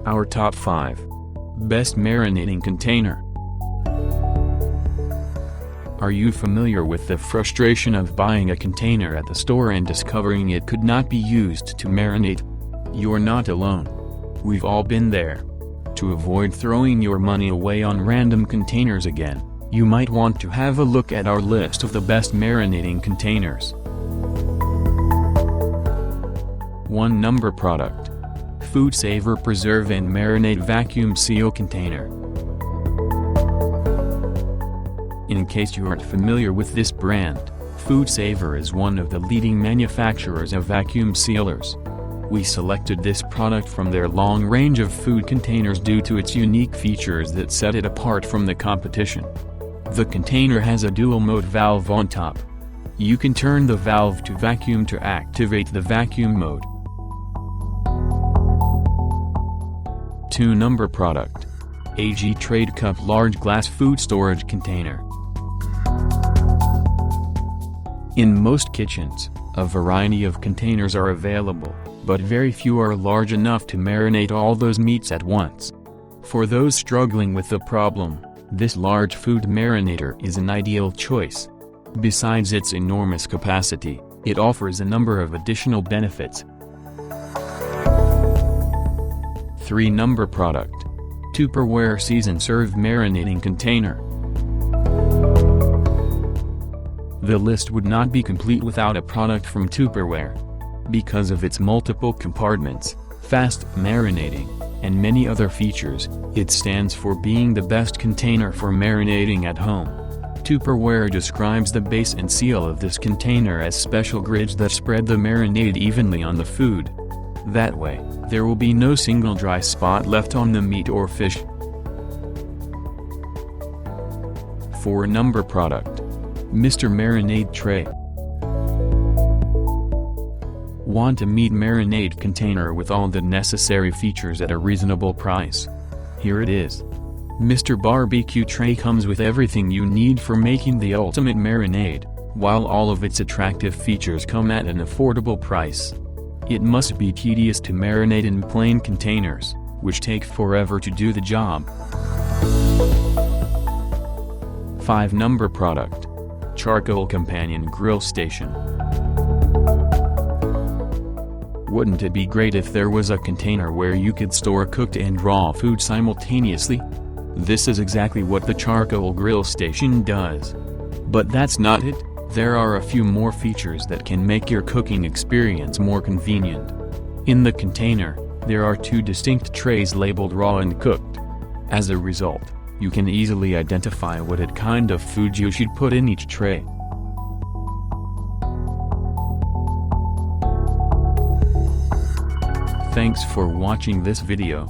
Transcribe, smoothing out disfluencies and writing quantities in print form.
Our top 5 Best Marinating Container. Are you familiar with the frustration of buying a container at the store and discovering it could not be used to marinate? You're not alone. We've all been there. To avoid throwing your money away on random containers again, you might want to have a look at our list of the best marinating containers. 1 Number Product. Foodsaver Preserve and Marinate Vacuum Seal Container. In case you aren't familiar with this brand, Foodsaver is one of the leading manufacturers of vacuum sealers. We selected this product from their long range of food containers due to its unique features that set it apart from the competition. The container has a dual-mode valve on top. You can turn the valve to vacuum to activate the vacuum mode. 2 Number Product. AGTrade Cup Large Glass Food Storage Container. In most kitchens, a variety of containers are available, but very few are large enough to marinate all those meats at once. For those struggling with the problem, this large food marinator is an ideal choice. Besides its enormous capacity, it offers a number of additional benefits. 3 Number Product. Tupperware Season Serve Marinating Container. The list would not be complete without a product from Tupperware. Because of its multiple compartments, fast marinating, and many other features, it stands for being the best container for marinating at home. Tupperware describes the base and seal of this container as special grids that spread the marinade evenly on the food. That way, there will be no single dry spot left on the meat or fish. 4 Number Product. Mr. Marinade Tray. Want a meat marinade container with all the necessary features at a reasonable price? Here it is. Mr. Barbecue Tray comes with everything you need for making the ultimate marinade, while all of its attractive features come at an affordable price. It must be tedious to marinate in plain containers, which take forever to do the job. 5 Number Product. Charcoal Companion Grill Station. Wouldn't it be great if there was a container where you could store cooked and raw food simultaneously? This is exactly what the charcoal grill station does. But that's not it. There are a few more features that can make your cooking experience more convenient. In the container, there are 2 distinct trays labeled raw and cooked. As a result, you can easily identify what kind of food you should put in each tray. Thanks for watching this video.